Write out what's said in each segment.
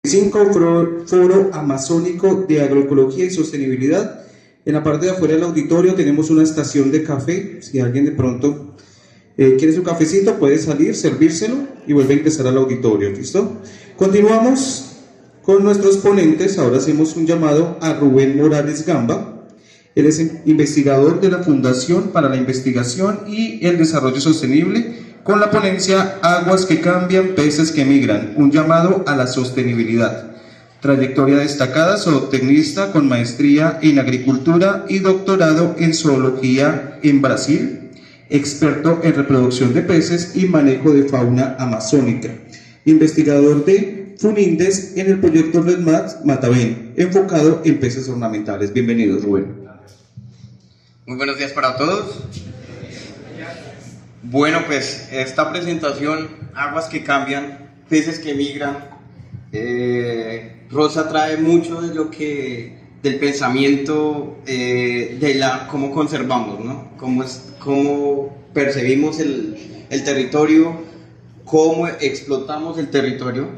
Foro Amazónico de Agroecología y Sostenibilidad. En la parte de afuera del auditorio tenemos una estación de café. Si alguien de pronto quiere su cafecito, puede salir, servírselo y vuelve a ingresar al auditorio. ¿Listo? Continuamos con nuestros ponentes. Ahora hacemos un llamado a Rubén Morales Gamba. Él es investigador de la Fundación para la Investigación y el Desarrollo Sostenible, con la ponencia Aguas que cambian, peces que migran, un llamado a la sostenibilidad. Trayectoria destacada, zootecnista con maestría en agricultura y doctorado en zoología en Brasil, experto en reproducción de peces y manejo de fauna amazónica, investigador de FUNINDES en el proyecto RedMat Mataben, enfocado en peces ornamentales. Bienvenidos, Rubén. Muy buenos días para todos. Bueno, pues esta presentación, Aguas que cambian, peces que migran, Rosa trae mucho de lo que, del pensamiento de cómo conservamos, ¿no? Cómo percibimos el territorio, cómo explotamos el territorio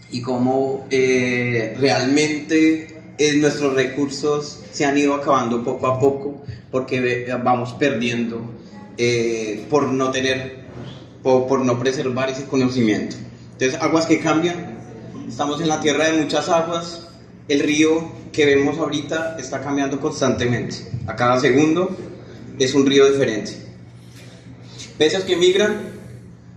y cómo realmente nuestros recursos se han ido acabando poco a poco porque vamos perdiendo por no preservar ese conocimiento. Entonces, aguas que cambian, estamos en la tierra de muchas aguas, el río que vemos ahorita está cambiando constantemente, a cada segundo es un río diferente. Peces que migran,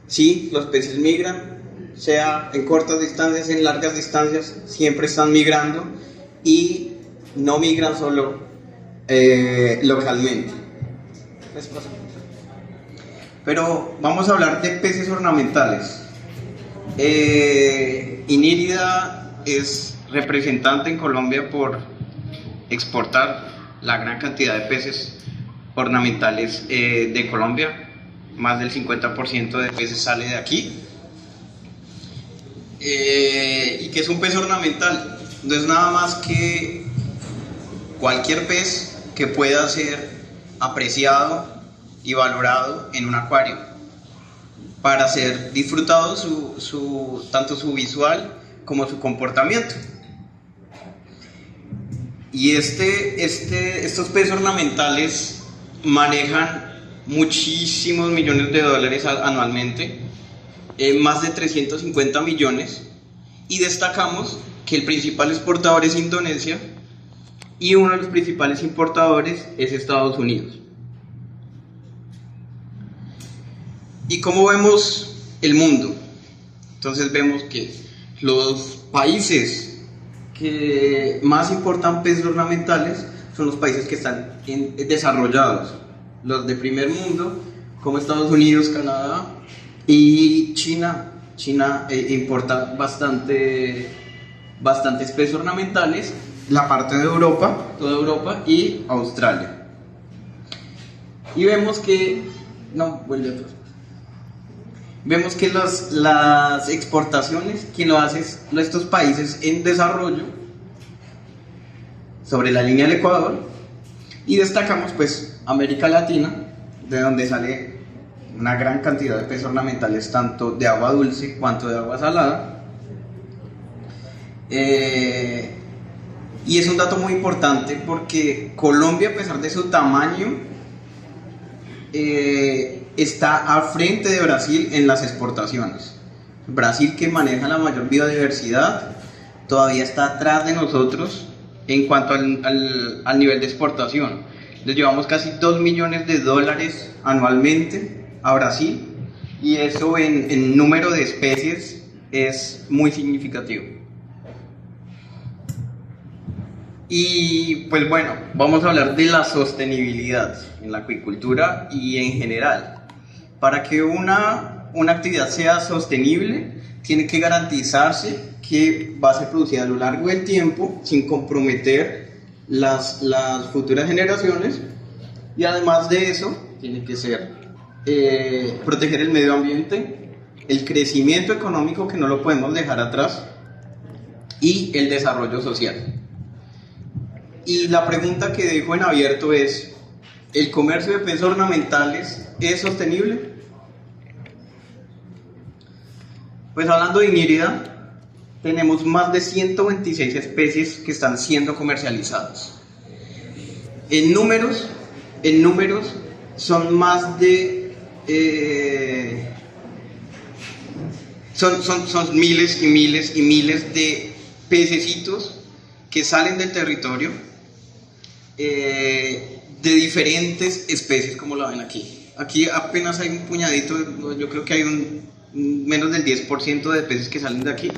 sí, los peces migran, sea en cortas distancias, en largas distancias, siempre están migrando y no migran solo localmente. Pero vamos a hablar de peces ornamentales. Inírida es representante en Colombia por exportar la gran cantidad de peces ornamentales de Colombia. Más del 50% de peces sale de aquí. ¿Y qué es un pez ornamental? No es nada más que cualquier pez que pueda ser apreciado y valorado en un acuario para ser disfrutado tanto su visual como su comportamiento. Y estos peces ornamentales manejan muchísimos millones de dólares anualmente, más de 350 millones, y destacamos que el principal exportador es Indonesia y uno de los principales importadores es Estados Unidos. ¿Y cómo vemos el mundo? Entonces vemos que los países que más importan peces ornamentales son los países que están desarrollados, los de primer mundo, como Estados Unidos, Canadá y China. China importa bastantes peces ornamentales, la parte de Europa, toda Europa y Australia. Y vemos que Vemos que las exportaciones, quien lo hace es estos países en desarrollo, sobre la línea del Ecuador, y destacamos pues América Latina, de donde sale una gran cantidad de peces ornamentales, tanto de agua dulce cuanto de agua salada. Y es un dato muy importante porque Colombia, a pesar de su tamaño, está al frente de Brasil en las exportaciones. Brasil, que maneja la mayor biodiversidad, todavía está atrás de nosotros en cuanto al nivel de exportación. Les llevamos casi 2 millones de dólares anualmente a Brasil, y eso en número de especies es muy significativo. Y pues bueno, vamos a hablar de la sostenibilidad en la acuicultura y en general. Para que una actividad sea sostenible, tiene que garantizarse que va a ser producida a lo largo del tiempo sin comprometer las futuras generaciones, y además de eso, tiene que ser proteger el medio ambiente, el crecimiento económico, que no lo podemos dejar atrás, y el desarrollo social. Y la pregunta que dejo en abierto es: ¿el comercio de peces ornamentales es sostenible? Pues hablando de Inírida, tenemos más de 126 especies que están siendo comercializadas. En números son más de... son miles y miles y miles de pececitos que salen del territorio de diferentes especies, como lo ven aquí. Aquí apenas hay un puñadito, yo creo que hay menos del 10% de peces que salen de aquí.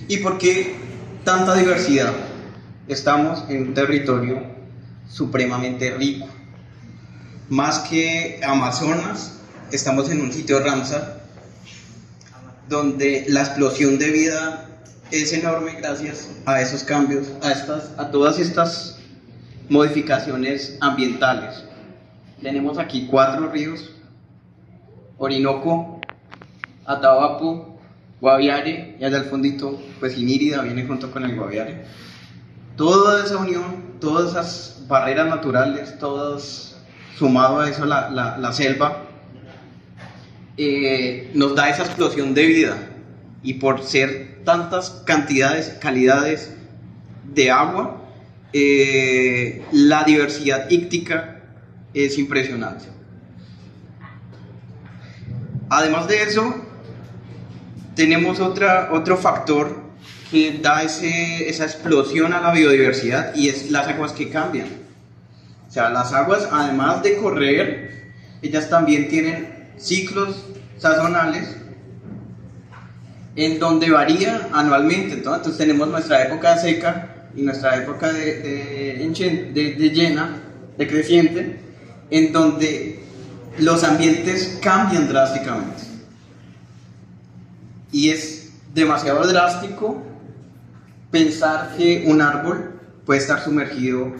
¿Y por qué tanta diversidad? Estamos en un territorio supremamente rico. Más que Amazonas, estamos en un sitio Ramsar, donde la explosión de vida es enorme gracias a esos cambios, a todas estas modificaciones ambientales. Tenemos aquí 4 ríos: Orinoco, Atabapo, Guaviare, y allá al fondito, pues Inírida viene junto con el Guaviare. Toda esa unión, todas esas barreras naturales, todas, sumado a eso la selva, nos da esa explosión de vida. Y por ser tantas cantidades, calidades de agua, la diversidad íctica es impresionante. Además de eso, tenemos otro factor que da esa explosión a la biodiversidad, y es las aguas que cambian. O sea, las aguas, además de correr, ellas también tienen ciclos sazonales en donde varía anualmente. Entonces tenemos nuestra época seca y nuestra época de llena, de creciente, en donde los ambientes cambian drásticamente. Y es demasiado drástico pensar que un árbol puede estar sumergido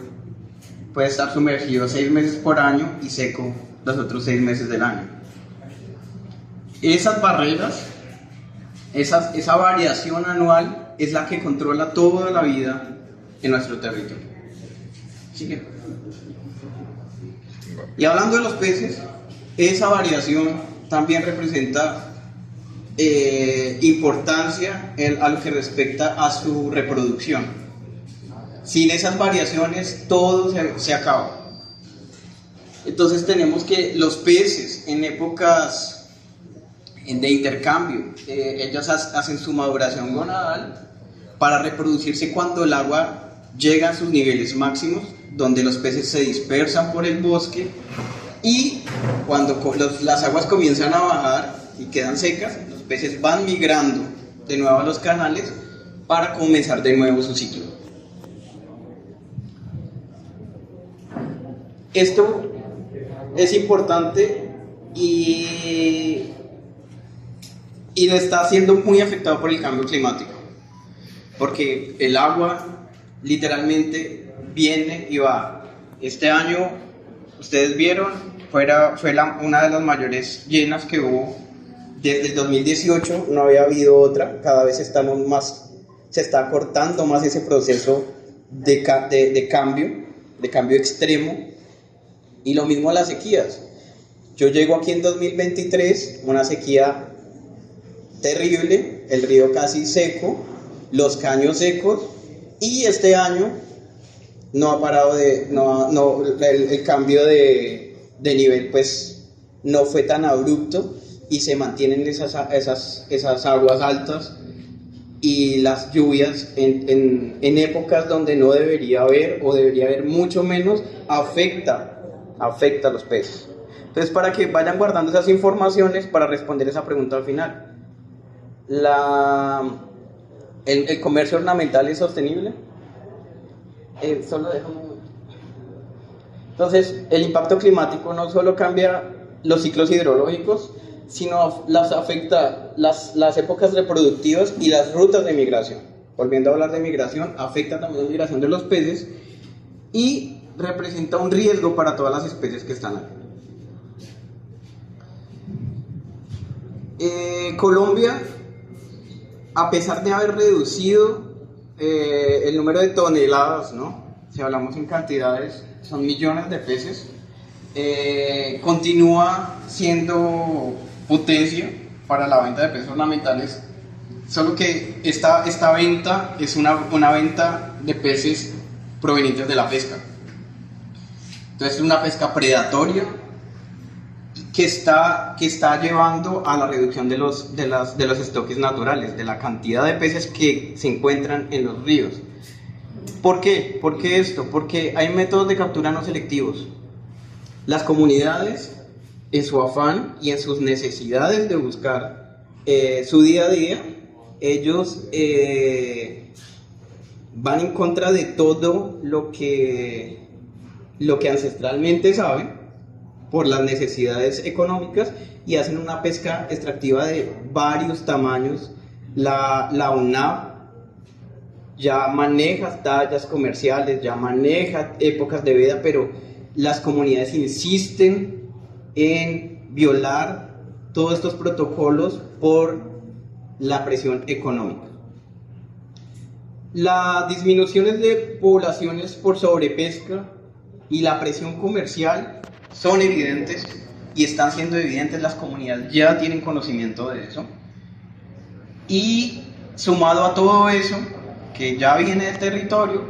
6 meses por año y seco los otros 6 meses del año. Esas barreras, esa variación anual es la que controla toda la vida en nuestro territorio. ¿Sigue? Y hablando de los peces, esa variación también representa importancia a lo que respecta a su reproducción. Sin esas variaciones todo se acaba. Entonces tenemos que los peces en épocas de intercambio, ellos hacen su maduración gonadal para reproducirse cuando el agua llega a sus niveles máximos, donde los peces se dispersan por el bosque, y cuando las aguas comienzan a bajar y quedan secas, los peces van migrando de nuevo a los canales para comenzar de nuevo su ciclo. Esto es importante y está siendo muy afectado por el cambio climático, porque el agua literalmente viene y va. Este año, ustedes vieron, fue una de las mayores llenas que hubo desde el 2018. No había habido otra. Cada vez se está acortando más ese proceso de cambio extremo. Y lo mismo las sequías. Yo llego aquí en 2023, una sequía terrible, el río casi seco, los caños secos, y este año no ha parado el cambio de nivel pues no fue tan abrupto, y se mantienen esas aguas altas y las lluvias en épocas donde no debería haber, o debería haber mucho menos, afecta a los peces. Entonces, para que vayan guardando esas informaciones para responder esa pregunta al final. ¿El comercio ornamental es sostenible? Entonces, el impacto climático no solo cambia los ciclos hidrológicos, sino afecta las épocas reproductivas y las rutas de migración. Volviendo a hablar de migración, afecta también la migración de los peces y representa un riesgo para todas las especies que están aquí. Colombia, a pesar de haber reducido el número de toneladas, ¿no? Si hablamos en cantidades, son millones de peces, continúa siendo potencia para la venta de peces ornamentales, solo que esta venta es una venta de peces provenientes de la pesca. Entonces es una pesca predatoria que está llevando a la reducción de los estoques naturales, de la cantidad de peces que se encuentran en los ríos. ¿Por qué? ¿Por qué esto? Porque hay métodos de captura no selectivos. Las comunidades, en su afán y en sus necesidades de buscar su día a día, ellos van en contra de todo lo que ancestralmente saben por las necesidades económicas y hacen una pesca extractiva de varios tamaños. La UNAV ya maneja tallas comerciales, ya maneja épocas de veda, pero las comunidades insisten en violar todos estos protocolos por la presión económica. Las disminuciones de poblaciones por sobrepesca y la presión comercial son evidentes y están siendo evidentes, las comunidades ya tienen conocimiento de eso. Y sumado a todo eso, que ya viene del territorio,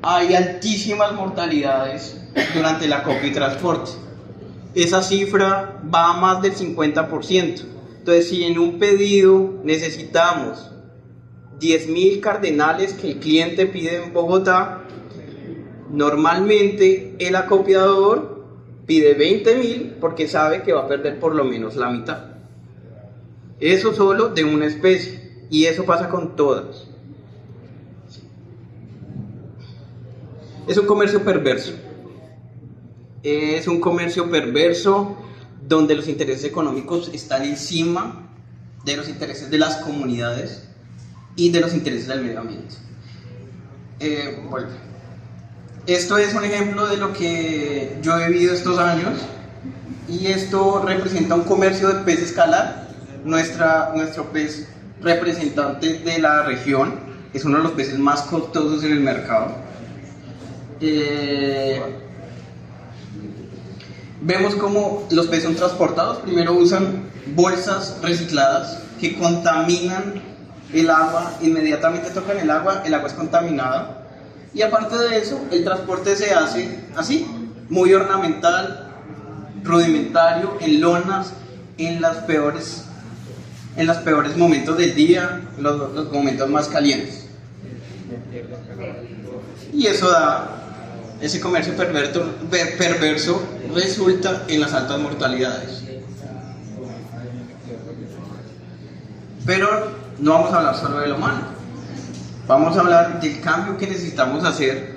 hay altísimas mortalidades durante la acopio y transporte. Esa cifra va a más del 50%. Entonces, si en un pedido necesitamos 10.000 cardenales que el cliente pide en Bogotá, normalmente el acopiador pide 20.000 porque sabe que va a perder por lo menos la mitad. Eso solo de una especie, y eso pasa con todas. Es un comercio perverso. Es un comercio perverso donde los intereses económicos están encima de los intereses de las comunidades y de los intereses del medio ambiente. Bueno, esto es un ejemplo de lo que yo he vivido estos años, y esto representa un comercio de pez escalar. Nuestro pez representante de la región es uno de los peces más costosos en el mercado. Vemos cómo los peces son transportados. Primero usan bolsas recicladas que contaminan el agua, inmediatamente tocan el agua es contaminada. Y aparte de eso, el transporte se hace así, muy ornamental, rudimentario, en lonas, en los peores momentos del día, los momentos más calientes. Y eso ese comercio perverso resulta en las altas mortalidades. Pero no vamos a hablar solo de lo malo, vamos a hablar del cambio que necesitamos hacer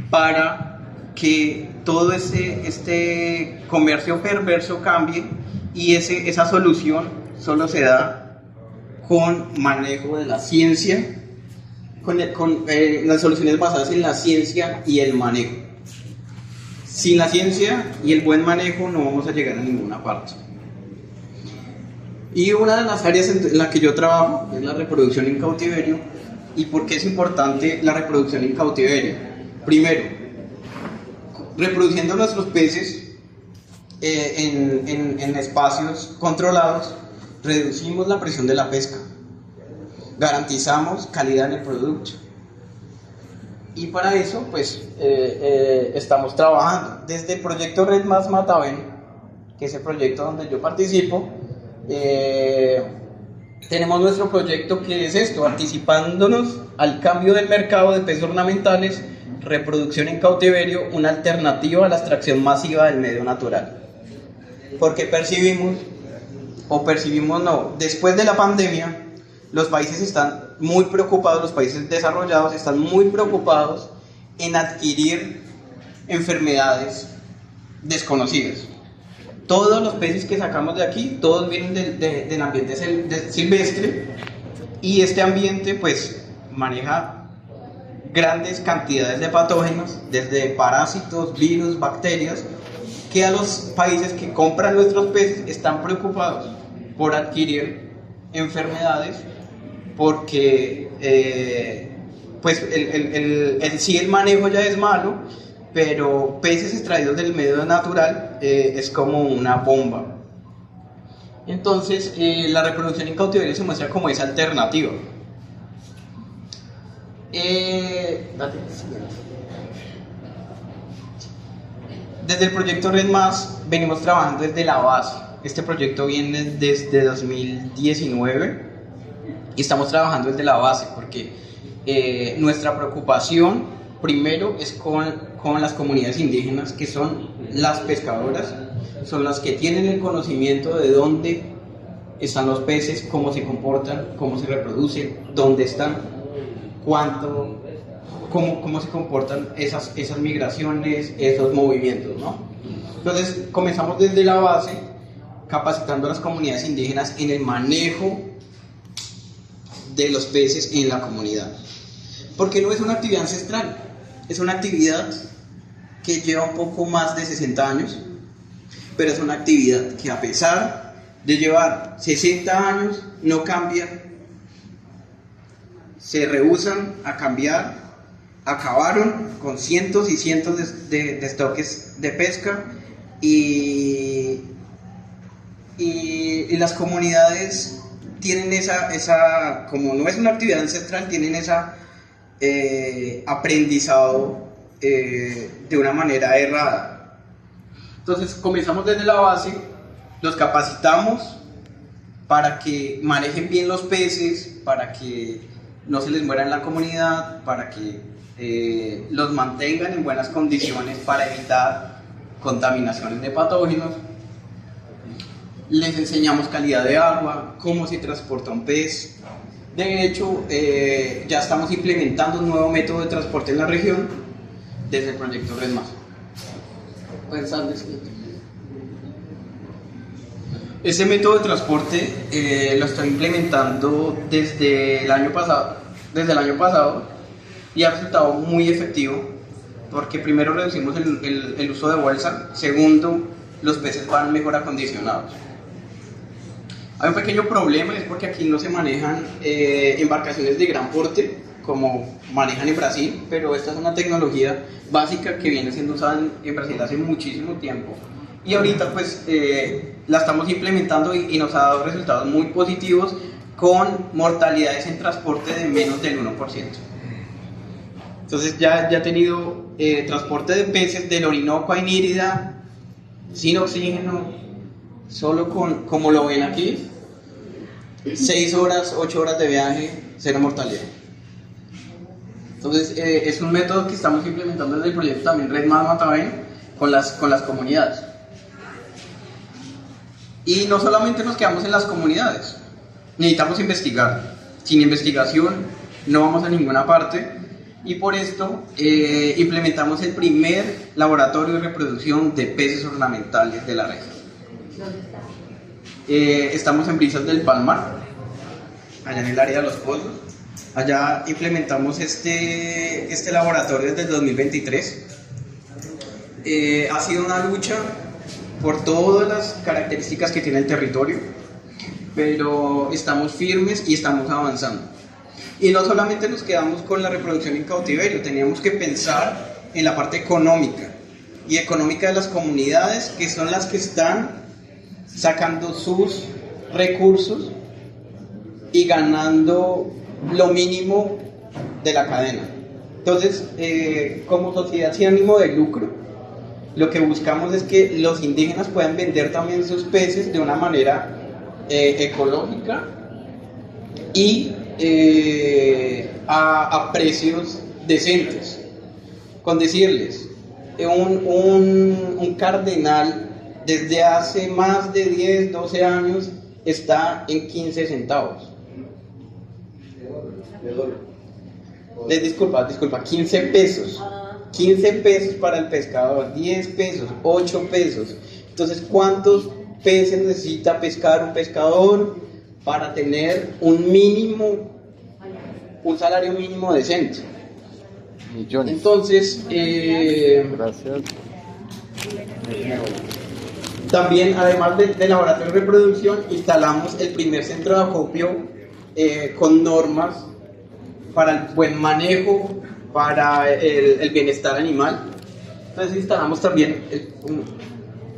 para que todo este comercio perverso cambie, y esa solución solo se da con manejo de la ciencia, con las soluciones basadas en la ciencia y el manejo. Sin la ciencia y el buen manejo no vamos a llegar a ninguna parte. Y una de las áreas en la que yo trabajo es la reproducción en cautiverio. ¿Y por qué es importante la reproducción en cautiverio? Primero, reproduciendo nuestros peces en espacios controlados, reducimos la presión de la pesca, garantizamos calidad en el producto, y para eso pues estamos trabajando desde el proyecto Red Más Mataven, que es el proyecto donde yo participo. Tenemos nuestro proyecto, que es esto: anticipándonos al cambio del mercado de peces ornamentales, reproducción en cautiverio, una alternativa a la extracción masiva del medio natural. Porque percibimos después de la pandemia, los países están muy preocupados, los países desarrollados están muy preocupados en adquirir enfermedades desconocidas. Todos los peces que sacamos de aquí, todos vienen del ambiente silvestre, y este ambiente pues maneja grandes cantidades de patógenos, desde parásitos, virus, bacterias, que a los países que compran nuestros peces están preocupados por adquirir enfermedades, porque pues sí, el manejo ya es malo, pero peces extraídos del medio natural es como una bomba. Entonces, la reproducción en cautiverio se muestra como esa alternativa. Desde el proyecto Red Más venimos trabajando desde la base. Este proyecto viene desde 2019 y estamos trabajando desde la base porque nuestra preocupación primero es con las comunidades indígenas, que son las pescadoras, son las que tienen el conocimiento de dónde están los peces, cómo se comportan, cómo se reproducen, dónde están, cómo se comportan esas migraciones, esos movimientos, ¿no? Entonces comenzamos desde la base capacitando a las comunidades indígenas en el manejo de los peces en la comunidad, porque no es una actividad ancestral, es una actividad que lleva un poco más de 60 años, pero es una actividad que a pesar de llevar 60 años no cambia, se rehúsan a cambiar, acabaron con cientos y cientos de estoques de pesca y las comunidades tienen esa, como no es una actividad ancestral, tienen esa aprendizado de una manera errada. Entonces comenzamos desde la base, los capacitamos para que manejen bien los peces, para que no se les muera en la comunidad, para que los mantengan en buenas condiciones para evitar contaminaciones de patógenos. Les enseñamos calidad de agua, cómo se transporta un pez. De hecho, ya estamos implementando un nuevo método de transporte en la región desde el proyecto Red Más. Ese método de transporte lo estoy implementando desde el año pasado y ha resultado muy efectivo porque primero reducimos el uso de bolsa, segundo, los peces van mejor acondicionados. Hay un pequeño problema, es porque aquí no se manejan embarcaciones de gran porte como manejan en Brasil, pero esta es una tecnología básica que viene siendo usada en Brasil hace muchísimo tiempo y ahorita pues la estamos implementando y nos ha dado resultados muy positivos con mortalidades en transporte de menos del 1%. Entonces ya he tenido transporte de peces del Orinoco a Inírida sin oxígeno, solo como lo ven aquí, 6 horas, 8 horas de viaje, cero mortalidad. Entonces es un método que estamos implementando desde el proyecto también Red Más Mataben con las comunidades. Y no solamente nos quedamos en las comunidades, necesitamos investigar. Sin investigación no vamos a ninguna parte y por esto implementamos el primer laboratorio de reproducción de peces ornamentales de la región. Estamos en Brisas del Palmar, allá en el área de Los Pozos. Allá implementamos este laboratorio desde el 2023. Ha sido una lucha por todas las características que tiene el territorio, pero estamos firmes y estamos avanzando. Y no solamente nos quedamos con la reproducción en cautiverio, teníamos que pensar en la parte económica y económica de las comunidades, que son las que están sacando sus recursos y ganando lo mínimo de la cadena. Entonces, como sociedad sin ánimo de lucro, lo que buscamos es que los indígenas puedan vender también sus peces de una manera ecológica y a precios decentes. Con decirles, un cardenal desde hace más de 10, 12 años está en 15 centavos. Disculpa, 15 pesos. 15 pesos para el pescador, 10 pesos, 8 pesos. Entonces, ¿cuántos peces necesita pescar un pescador para tener un salario mínimo decente? Millones. Entonces, Gracias. también, además del laboratorio de reproducción, instalamos el primer centro de acopio con normas para el buen manejo, para el bienestar animal. Entonces instalamos también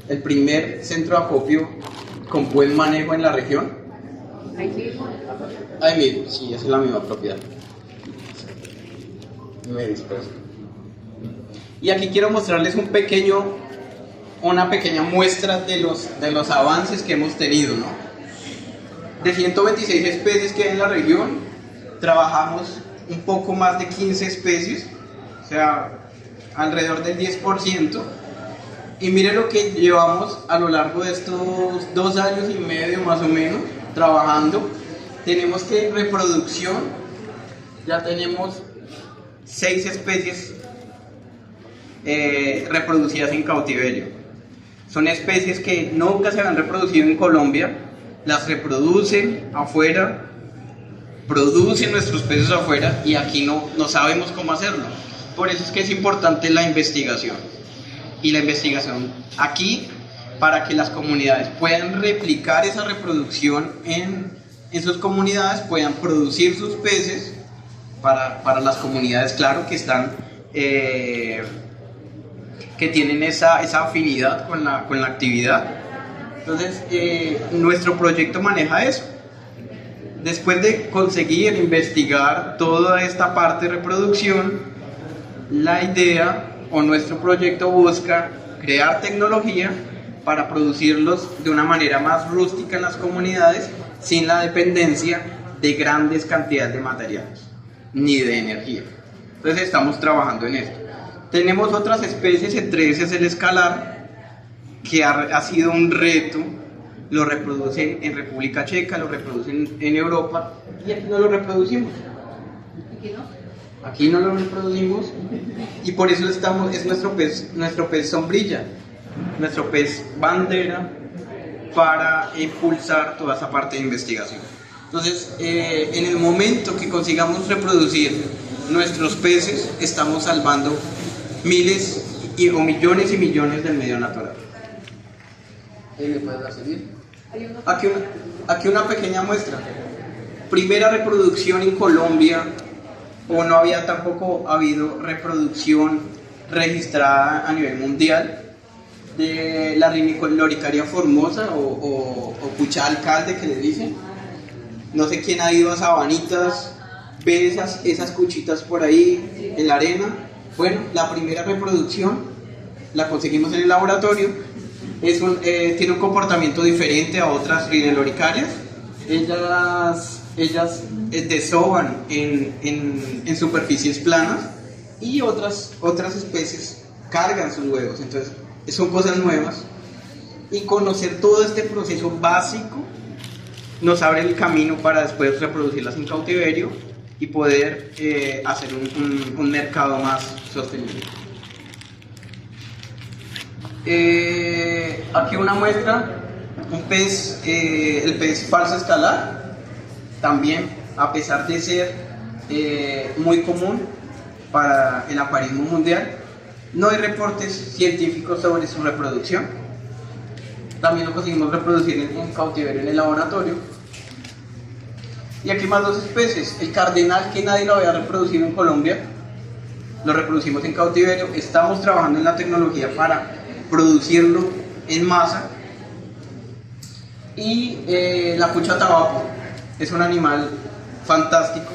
el primer centro de acopio con buen manejo en la región. Ahí mismo, sí, esa es la misma propiedad. Me disperso. Y aquí quiero mostrarles una pequeña muestra de los avances que hemos tenido, ¿no? De 126 especies que hay en la región, trabajamos un poco más de 15 especies, o sea, alrededor del 10%. Y miren lo que llevamos a lo largo de estos 2 años y medio más o menos trabajando. Tenemos que en reproducción ya tenemos 6 especies reproducidas en cautiverio. Son especies que nunca se habían reproducido en Colombia, las reproducen afuera, producen nuestros peces afuera y aquí no sabemos cómo hacerlo. Por eso es que es importante la investigación. Y la investigación aquí para que las comunidades puedan replicar esa reproducción en sus comunidades, puedan producir sus peces para las comunidades, claro, que están que tienen esa afinidad con la actividad. Entonces, nuestro proyecto maneja eso. Después de conseguir investigar toda esta parte de reproducción, la idea o nuestro proyecto busca crear tecnología para producirlos de una manera más rústica en las comunidades, sin la dependencia de grandes cantidades de materiales ni de energía. Entonces estamos trabajando en esto. Tenemos otras especies, entre esas el escalar, que ha sido un reto. Lo reproducen en República Checa, lo reproducen en Europa, y aquí no lo reproducimos. Aquí no lo reproducimos, y por eso es nuestro pez sombrilla, nuestro pez bandera, para impulsar toda esa parte de investigación. Entonces, en el momento que consigamos reproducir nuestros peces, estamos salvando miles o millones y millones del medio natural. ¿Me puedes dar seguir? Aquí una pequeña muestra. Primera reproducción en Colombia, o no había tampoco habido reproducción registrada a nivel mundial de la Loricaria formosa o pucha alcalde que le dicen. No sé quién ha ido a Sabanitas, ve esas cuchitas por ahí en la arena. Bueno, la primera reproducción la conseguimos en el laboratorio. Tiene un comportamiento diferente a otras rineloricarias. Ellas desovan en superficies planas, y otras especies cargan sus huevos. Entonces son cosas nuevas, y conocer todo este proceso básico nos abre el camino para después reproducirlas en cautiverio y poder hacer un mercado más sostenible. Aquí una muestra, el pez falso escalar, también, a pesar de ser muy común para el acuarismo mundial, no hay reportes científicos sobre su reproducción. También lo conseguimos reproducir en cautiverio en el laboratorio. Y aquí más 2 especies, el cardenal, que nadie lo había reproducido en Colombia, lo reproducimos en cautiverio. Estamos trabajando en la tecnología para producirlo en masa. Y la cucha tabaco es un animal fantástico,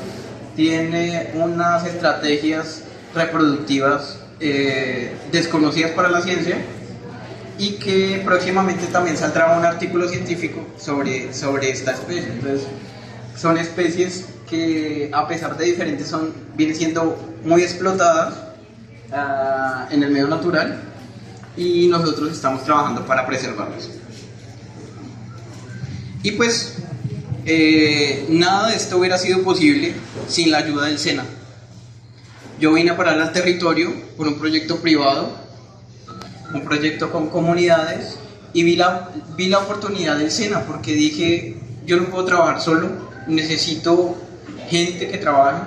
tiene unas estrategias reproductivas desconocidas para la ciencia, y que próximamente también saldrá un artículo científico sobre esta especie. Entonces, son especies que, a pesar de diferentes, vienen siendo muy explotadas en el medio natural, y nosotros estamos trabajando para preservarlos. Y pues nada de esto hubiera sido posible sin la ayuda del SENA. Yo vine a parar al territorio por un proyecto privado, un proyecto con comunidades, y vi la oportunidad del SENA, porque dije, yo no puedo trabajar solo, necesito gente que trabaje,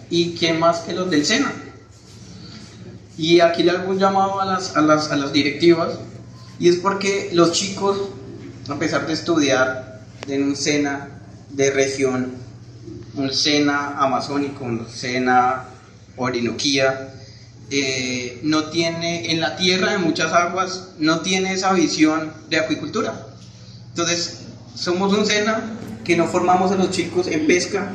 y quién más que los del SENA. Y aquí le hago un llamado a las directivas, y es porque los chicos, a pesar de estudiar en un SENA de región, un SENA amazónico, un SENA orinoquía, no tiene, en la tierra de muchas aguas, no tiene esa visión de acuicultura. Entonces, somos un SENA que no formamos a los chicos en pesca,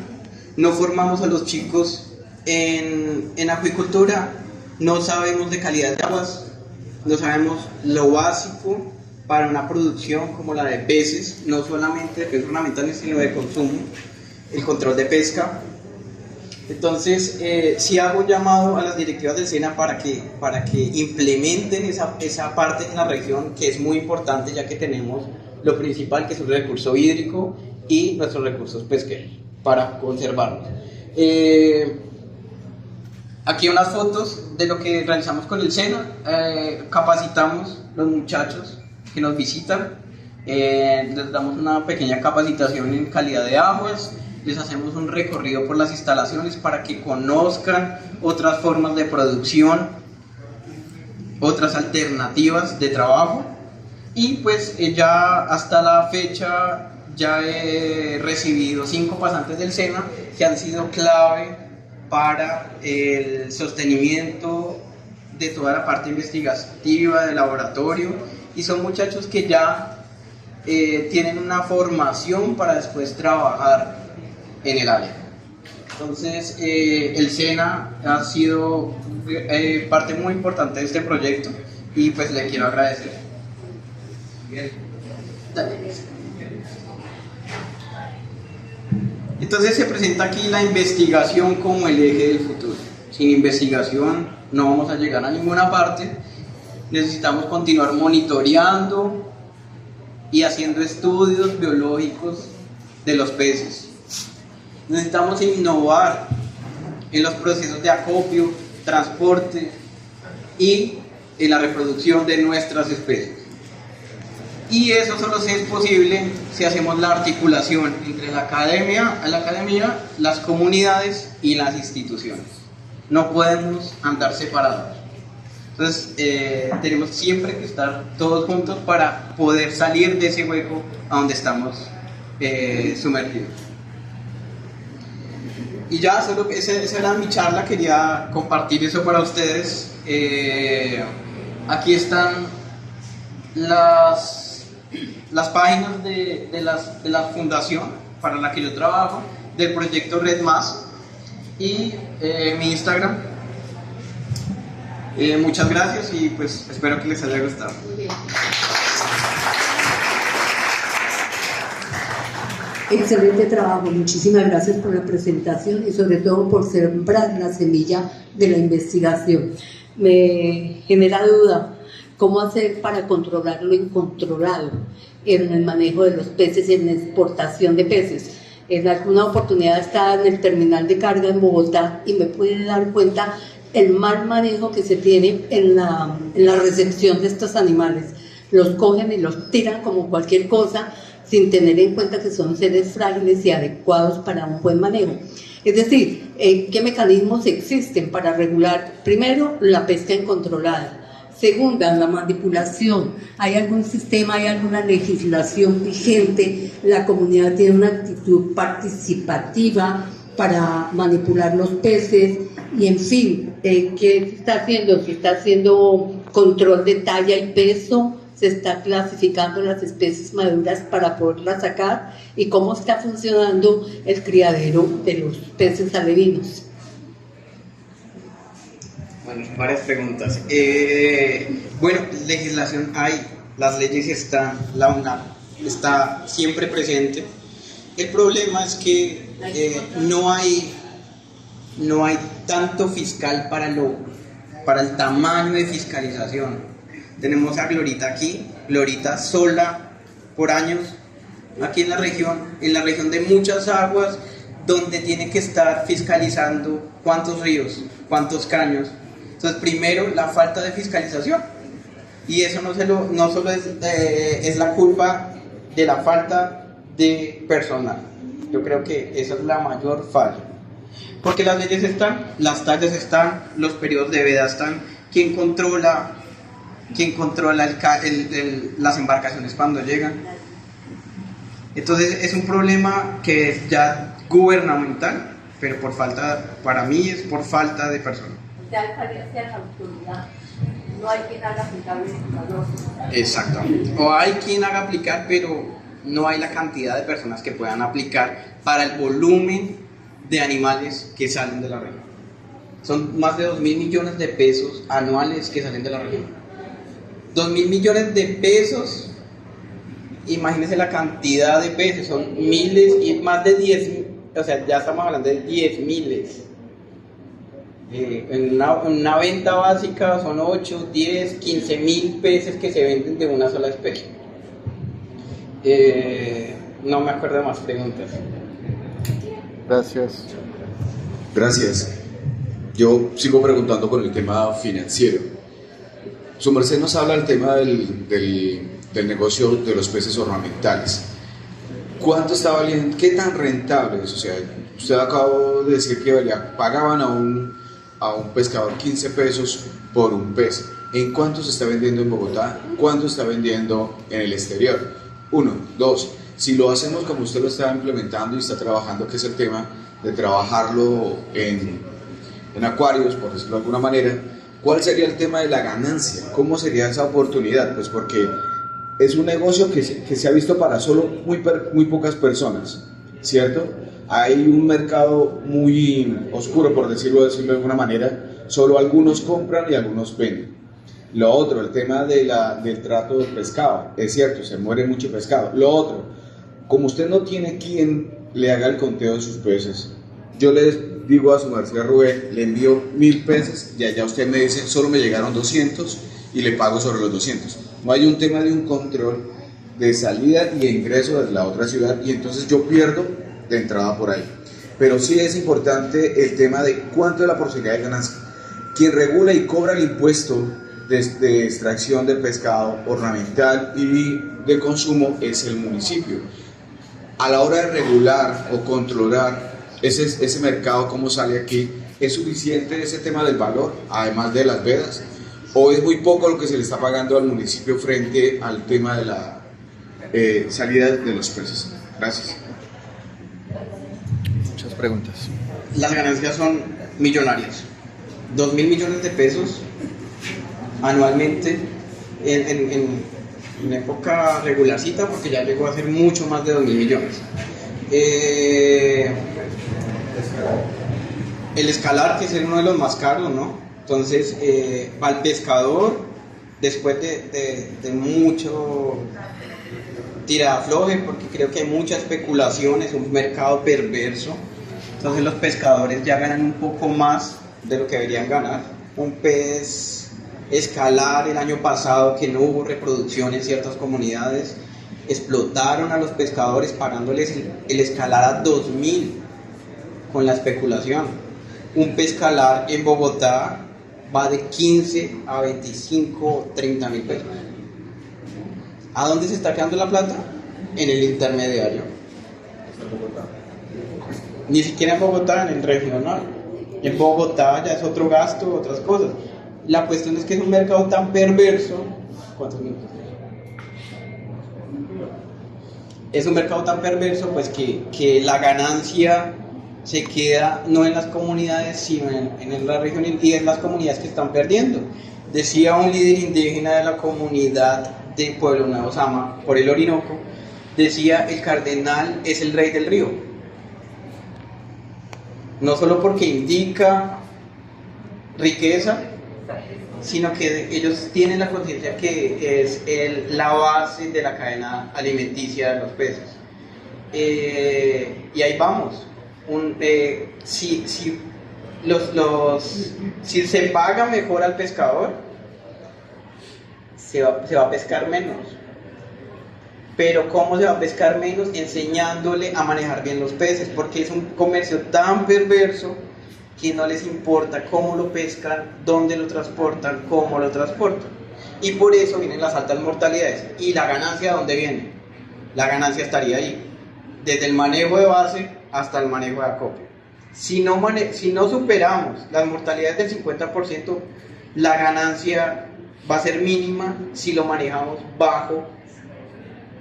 no formamos a los chicos en acuicultura, no sabemos de calidad de aguas, no sabemos lo básico para una producción como la de peces, no solamente de peces ornamentales, sino de consumo, el control de pesca. Entonces, sí hago llamado a las directivas del SENA para que implementen esa parte en la región, que es muy importante, ya que tenemos lo principal, que es el recurso hídrico y nuestros recursos pesqueros, para conservarlos. Aquí unas fotos de lo que realizamos con el SENA. Capacitamos los muchachos que nos visitan, les damos una pequeña capacitación en calidad de aguas, les hacemos un recorrido por las instalaciones para que conozcan otras formas de producción, otras alternativas de trabajo, y pues ya hasta la fecha ya he recibido 5 pasantes del SENA que han sido clave para el sostenimiento de toda la parte investigativa del laboratorio, y son muchachos que ya tienen una formación para después trabajar en el área. Entonces el SENA ha sido parte muy importante de este proyecto y pues le quiero agradecer. Bien. Dale. Entonces se presenta aquí la investigación como el eje del futuro. Sin investigación no vamos a llegar a ninguna parte. Necesitamos continuar monitoreando y haciendo estudios biológicos de los peces. Necesitamos innovar en los procesos de acopio, transporte y en la reproducción de nuestras especies. Y eso solo es posible si hacemos la articulación entre la academia, las comunidades y las instituciones. No podemos andar separados. Entonces tenemos siempre que estar todos juntos para poder salir de ese hueco a donde estamos sumergidos. Y ya, solo esa era mi charla, quería compartir eso para ustedes. Aquí están las páginas de la fundación para la que yo trabajo, del proyecto Red Más, y mi Instagram. Muchas gracias y pues espero que les haya gustado. Excelente trabajo, muchísimas gracias por la presentación y sobre todo por sembrar la semilla de la investigación. Me genera duda, ¿cómo hacer para controlar lo incontrolado en el manejo de los peces y en la exportación de peces? En alguna oportunidad estaba en el terminal de carga en Bogotá y me pude dar cuenta el mal manejo que se tiene en la recepción de estos animales. Los cogen y los tiran como cualquier cosa, sin tener en cuenta que son seres frágiles y adecuados para un buen manejo. Es decir, ¿qué mecanismos existen para regular, primero, la pesca incontrolada? Segunda, la manipulación. ¿Hay algún sistema, hay alguna legislación vigente? ¿La comunidad tiene una actitud participativa para manipular los peces? Y en fin, ¿qué se está haciendo? ¿Se está haciendo control de talla y peso? ¿Se está clasificando las especies maduras para poderlas sacar? ¿Y cómo está funcionando el criadero de los peces alevinos? Bueno, varias preguntas. Bueno, legislación hay, las leyes están, la UNAP está siempre presente. El problema es que no hay tanto fiscal para el tamaño de fiscalización. Tenemos a Glorita aquí, Glorita sola por años, aquí en la región de muchas aguas, donde tiene que estar fiscalizando cuántos ríos, cuántos caños. Entonces, primero, la falta de fiscalización. Y eso no solo es la culpa de la falta de personal. Yo creo que esa es la mayor falla. Porque las leyes están, las tallas están, los periodos de veda están. ¿Quién controla las embarcaciones cuando llegan? Entonces es un problema que es ya gubernamental, pero para mí es por falta de personal. Hay falencia en la autoridad, no hay quien haga aplicar el indicador. Exactamente. O hay quien haga aplicar, pero no hay la cantidad de personas que puedan aplicar para el volumen de animales que salen de la región. Son más de 2.000 millones de pesos anuales que salen de la región. 2.000 millones de pesos, imagínense la cantidad de peces, son miles y más de 10, o sea, ya estamos hablando de 10 miles. En una venta básica son 8, 10, 15 mil peces que se venden de una sola especie. No me acuerdo de más preguntas. Gracias. Gracias. Yo sigo preguntando con el tema financiero. Su merced nos habla del tema del negocio de los peces ornamentales. ¿Cuánto está valiendo? ¿Qué tan rentable es? O sea, usted acabó de decir que pagaban a un pescador 15 pesos por un pez. ¿En cuánto se está vendiendo en Bogotá? ¿Cuánto está vendiendo en el exterior? 1, 2. Si lo hacemos como usted lo está implementando y está trabajando, que es el tema de trabajarlo en acuarios, por decirlo de alguna manera, ¿cuál sería el tema de la ganancia? ¿Cómo sería esa oportunidad? Pues porque es un negocio que se ha visto para solo muy pocas personas, ¿cierto? Hay un mercado muy oscuro, por decirlo de alguna manera, solo algunos compran y algunos venden. Lo otro, el tema del trato del pescado, es cierto, se muere mucho pescado. Lo otro, como usted no tiene quien le haga el conteo de sus peces, yo les digo a su merced Rubén, le envío 1.000 peces y allá usted me dice, solo me llegaron 200 y le pago sobre los 200. No hay un tema de un control de salida y ingreso de la otra ciudad y entonces yo pierdo de entrada por ahí. Pero sí es importante el tema de cuánto es la posibilidad de ganancia. Quien regula y cobra el impuesto de extracción de pescado ornamental y de consumo es el municipio. A la hora de regular o controlar ese mercado, cómo sale aquí, ¿es suficiente ese tema del valor, además de las vedas? ¿O es muy poco lo que se le está pagando al municipio frente al tema de la salida de los peces? Gracias. Muchas preguntas. Las ganancias son millonarias. 2.000 millones de pesos anualmente en época regularcita, porque ya llegó a ser mucho más de 2.000 millones. El escalar, que es uno de los más caros, ¿no? Entonces, al pescador, después de mucho tirafloje, porque creo que hay mucha especulación, es un mercado perverso, entonces los pescadores ya ganan un poco más de lo que deberían ganar. Un pez escalar el año pasado, que no hubo reproducción en ciertas comunidades, explotaron a los pescadores pagándoles el escalar a 2.000 con la especulación. Un pescalar en Bogotá va de 15 a 25, 30 mil pesos. ¿A dónde se está quedando la plata? En el intermediario. Ni siquiera en Bogotá, en el regional. En Bogotá ya es otro gasto, otras cosas. La cuestión es que es un mercado tan perverso. ¿Cuántos minutos? Es un mercado tan perverso, pues que la ganancia se queda no en las comunidades, sino en la región, y en las comunidades que están perdiendo. Decía un líder indígena de la comunidad de Pueblo Nuevo Sama, por el Orinoco, decía: el cardenal es el rey del río. No solo porque indica riqueza, sino que ellos tienen la conciencia que es la base de la cadena alimenticia de los peces. Y ahí vamos. Si se paga mejor al pescador, se va a pescar menos. Pero ¿cómo se va a pescar menos? Enseñándole a manejar bien los peces, porque es un comercio tan perverso que no les importa cómo lo pescan, dónde lo transportan, cómo lo transportan. Y por eso vienen las altas mortalidades. ¿Y la ganancia dónde viene? La ganancia estaría ahí, desde el manejo de base hasta el manejo de acopio. Si no superamos las mortalidades del 50%, la ganancia va a ser mínima si lo manejamos bajo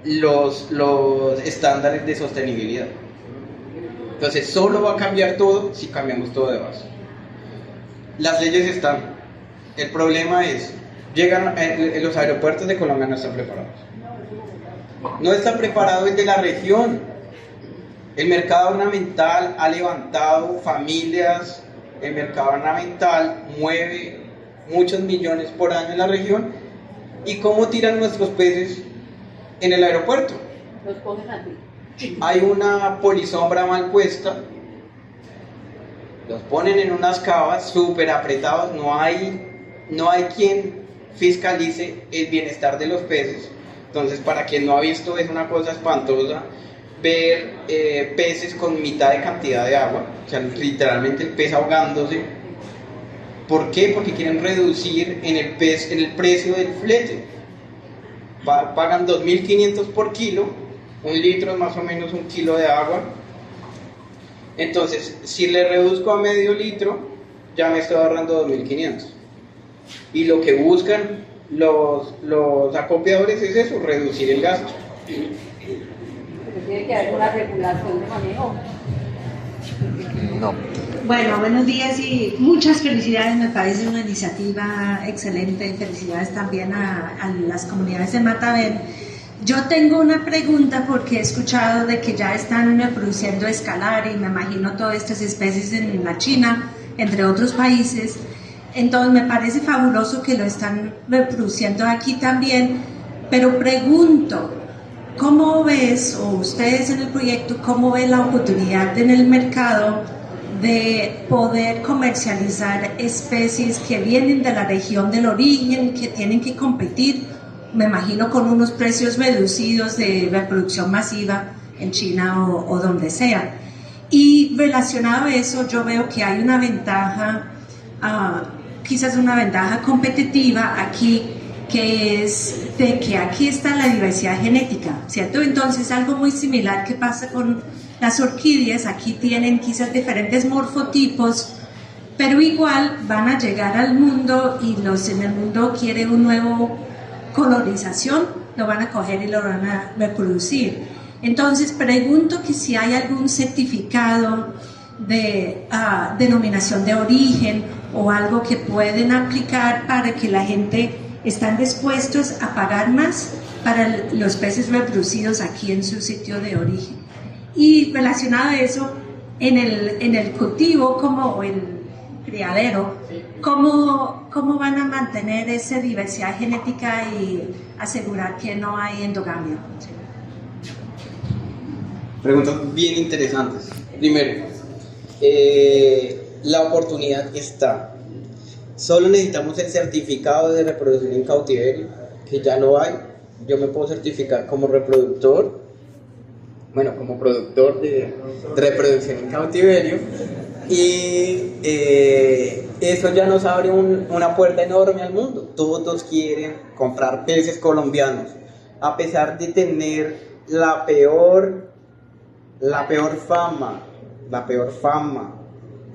los estándares de sostenibilidad. Entonces solo va a cambiar todo si cambiamos todo de base. Las leyes están. El problema es, los aeropuertos de Colombia no están preparados. No está preparado el de la región. El mercado ornamental ha levantado familias, el mercado ornamental mueve muchos millones por año en la región. ¿Y cómo tiran nuestros peces en el aeropuerto? Los cogen así. Hay una polisombra mal puesta, los ponen en unas cavas súper apretados, no hay quien fiscalice el bienestar de los peces. Entonces, para quien no ha visto, es una cosa espantosa ver peces con mitad de cantidad de agua, o sea, literalmente el pez ahogándose. ¿Por qué? Porque quieren reducir en el precio del flete. Pagan 2.500 por kilo. Un litro es más o menos un kilo de agua. Entonces, si le reduzco a medio litro, ya me estoy ahorrando 2.500. Y lo que buscan los acopiadores es eso, reducir el gasto. Pero tiene que haber una regulación de manejo. No. Bueno, buenos días y muchas felicidades, me parece una iniciativa excelente. Felicidades también a las comunidades de Mataben. Yo tengo una pregunta porque he escuchado de que ya están produciendo escalar y me imagino todas estas especies en la China, entre otros países. Entonces me parece fabuloso que lo están reproduciendo aquí también, pero pregunto, ¿cómo ves, o ustedes en el proyecto, cómo ven la oportunidad en el mercado de poder comercializar especies que vienen de la región del origen, que tienen que competir, me imagino, con unos precios reducidos de reproducción masiva en China o donde sea? Y relacionado a eso, yo veo que hay una ventaja, quizás una ventaja competitiva aquí, que es de que aquí está la diversidad genética, ¿cierto? Entonces, algo muy similar que pasa con las orquídeas, aquí tienen quizás diferentes morfotipos, pero igual van a llegar al mundo y los en el mundo quieren un nuevo colonización, lo van a coger y lo van a reproducir. Entonces pregunto que si hay algún certificado de denominación de origen o algo que pueden aplicar para que la gente están dispuestos a pagar más para los peces reproducidos aquí en su sitio de origen. Y relacionado a eso, en el cultivo como el criadero, ¿cómo van a mantener esa diversidad genética y asegurar que no hay endogamia? Preguntas bien interesantes. Primero, la oportunidad está. Solo necesitamos el certificado de reproducción en cautiverio, que ya lo hay. Yo me puedo certificar como reproductor, como productor de reproducción en cautiverio. Y eso ya nos abre una puerta enorme al mundo. Todos quieren comprar peces colombianos, a pesar de tener la peor fama.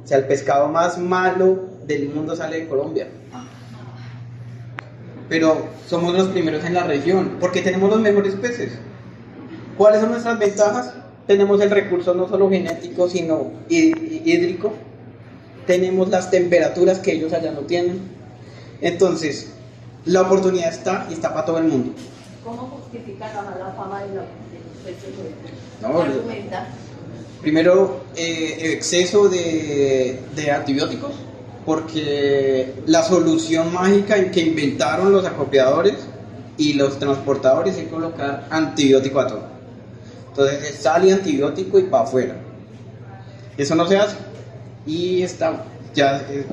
O sea, el pescado más malo del mundo sale de Colombia. Pero somos los primeros en la región, porque tenemos los mejores peces. ¿Cuáles son nuestras ventajas? Tenemos el recurso no solo genético, sino hídrico. Tenemos las temperaturas que ellos allá no tienen. Entonces, la oportunidad está y está para todo el mundo. ¿Cómo justifica la mala fama de los peces? No, primero, exceso de antibióticos, porque la solución mágica en que inventaron los acopiadores y los transportadores es colocar antibiótico a todo. Entonces sale antibiótico y para afuera. Eso no se hace. Y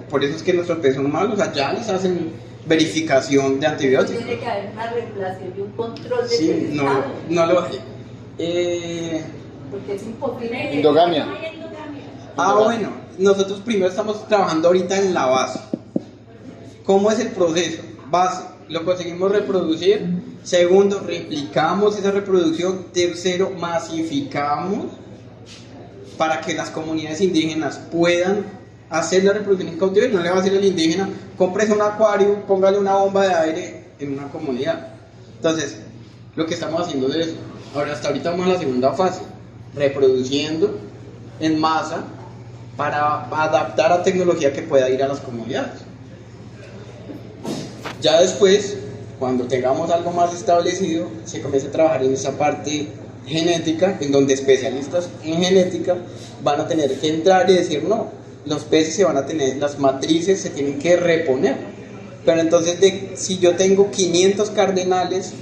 por eso es que nuestros peces son malos. Allá les hacen verificación de antibióticos. Tiene que haber una regulación y un control de Sí, no lo hay. Porque es imposible. Endogamia. Bueno, nosotros primero estamos trabajando ahorita en la base. ¿Cómo es el proceso? Base, lo conseguimos reproducir. Segundo, replicamos esa reproducción. Tercero, masificamos para que las comunidades indígenas puedan hacer la reproducción en cautiverio. No le va a decir al indígena, cómprese un acuario, póngale una bomba de aire en una comunidad. Entonces, lo que estamos haciendo es eso. Ahora, hasta ahorita vamos a la segunda fase, reproduciendo en masa para adaptar a tecnología que pueda ir a las comunidades. Ya después cuando tengamos algo más establecido, se comienza a trabajar en esa parte genética, en donde especialistas en genética van a tener que entrar y decir, no, los peces se van a tener, las matrices se tienen que reponer. Pero entonces, si yo tengo 500 cardenales,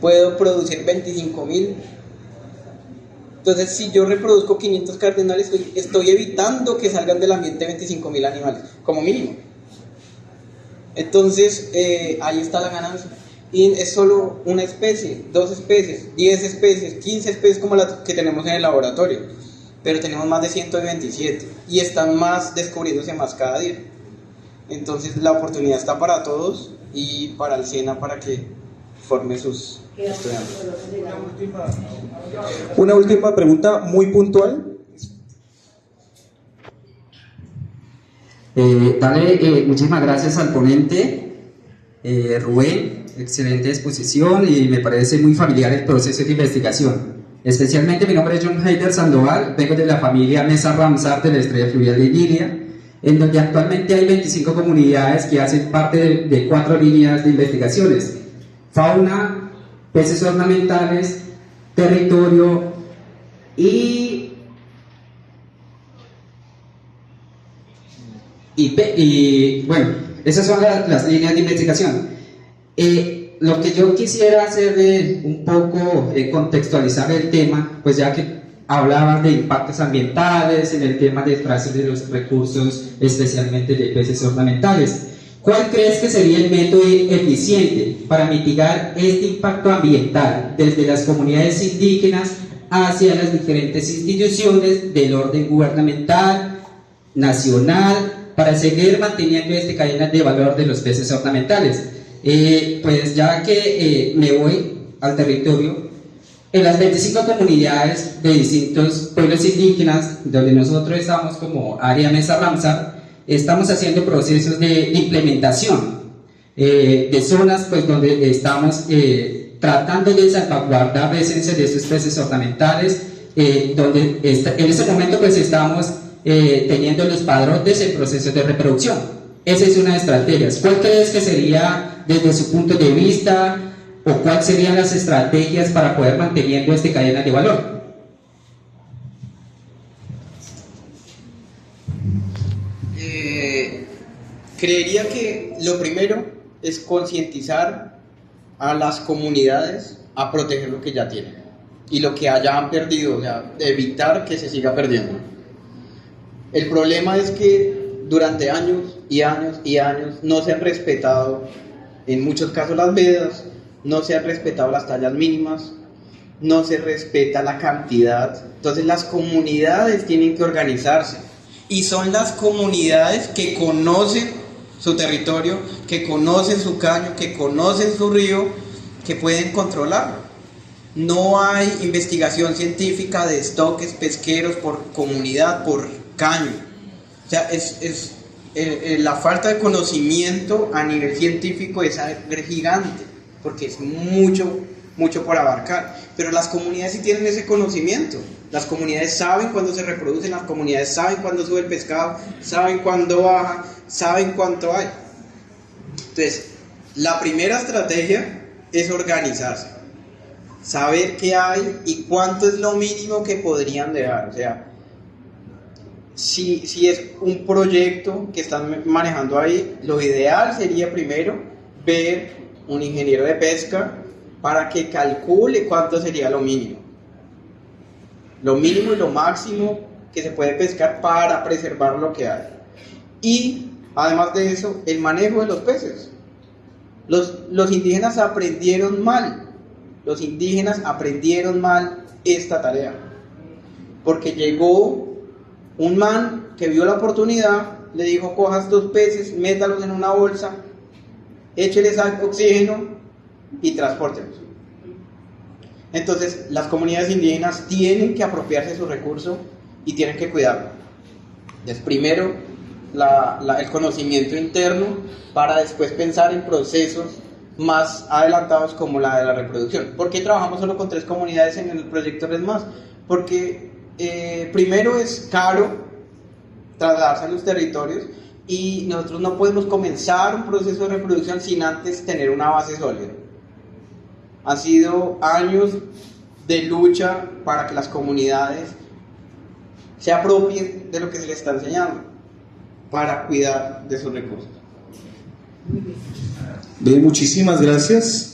puedo producir 25.000. Entonces, si yo reproduzco 500 cardenales, estoy evitando que salgan del ambiente 25.000 animales, como mínimo. Entonces, ahí está la ganancia. Y es solo una especie, 2 especies, 10 especies, 15 especies como las que tenemos en el laboratorio. Pero tenemos más de 127 y están más descubriéndose más cada día. Entonces, la oportunidad está para todos y para el SENA para que forme sus estudiantes. Una última pregunta muy puntual. Muchísimas gracias al ponente, Rubén, excelente exposición y me parece muy familiar el proceso de investigación. Especialmente mi nombre es John Heider Sandoval, vengo de la familia Mesa Ramsar de la Estrella Fluvial de Iliria, en donde actualmente hay 25 comunidades que hacen parte de 4 líneas de investigaciones: fauna, peces ornamentales, territorio y bueno, esas son las líneas de investigación. Lo que yo quisiera hacer un poco contextualizar el tema, pues ya que hablaban de impactos ambientales en el tema de extracción de los recursos, especialmente de peces ornamentales. ¿Cuál crees que sería el método eficiente para mitigar este impacto ambiental desde las comunidades indígenas hacia las diferentes instituciones del orden gubernamental, nacional, para seguir manteniendo esta cadena de valor de los peces ornamentales? Pues ya que me voy al territorio, en las 25 comunidades de distintos pueblos indígenas, donde nosotros estamos como área Mesa Ramsar, estamos haciendo procesos de implementación de zonas pues, donde estamos tratando de salvaguardar la esencia de estos peces ornamentales, donde en este momento pues estamos teniendo los padrotes en proceso de reproducción. Esa es una de las estrategias. ¿Cuál crees que sería desde su punto de vista o cuáles serían las estrategias para poder manteniendo esta cadena de valor? Creería que lo primero es concientizar a las comunidades a proteger lo que ya tienen y lo que hayan perdido, o sea, evitar que se siga perdiendo. El problema es que durante años y años y años no se han respetado, en muchos casos, las vedas, no se han respetado las tallas mínimas, no se respeta la cantidad. Entonces las comunidades tienen que organizarse y son las comunidades que conocen su territorio, que conocen su caño, que conocen su río, que pueden controlarlo. No hay investigación científica de estoques pesqueros por comunidad, por caño. O sea, la falta de conocimiento a nivel científico es gigante, porque es mucho por abarcar. Pero las comunidades sí tienen ese conocimiento. Las comunidades saben cuándo se reproducen, las comunidades saben cuándo sube el pescado, saben cuándo baja, saben cuánto hay. Entonces, la primera estrategia es organizarse, saber qué hay y cuánto es lo mínimo que podrían dejar. O sea, si es un proyecto que están manejando ahí, lo ideal sería primero ver un ingeniero de pesca para que calcule cuánto sería lo mínimo y lo máximo que se puede pescar para preservar lo que hay. Y además de eso, el manejo de los peces. Los indígenas aprendieron mal esta tarea, porque llegó un man que vio la oportunidad, le dijo: coja estos peces, métalos en una bolsa, écheles oxígeno y transpórtelos. Entonces, las comunidades indígenas tienen que apropiarse de su recurso y tienen que cuidarlo. Entonces, primero, el conocimiento interno, para después pensar en procesos más adelantados como la de la reproducción. ¿Por qué trabajamos solo con 3 comunidades en el proyecto Red Más? Porque primero es caro trasladarse a los territorios y nosotros no podemos comenzar un proceso de reproducción sin antes tener una base sólida. Han sido años de lucha para que las comunidades se apropien de lo que se les está enseñando para cuidar de sus recursos. Bien, muchísimas gracias.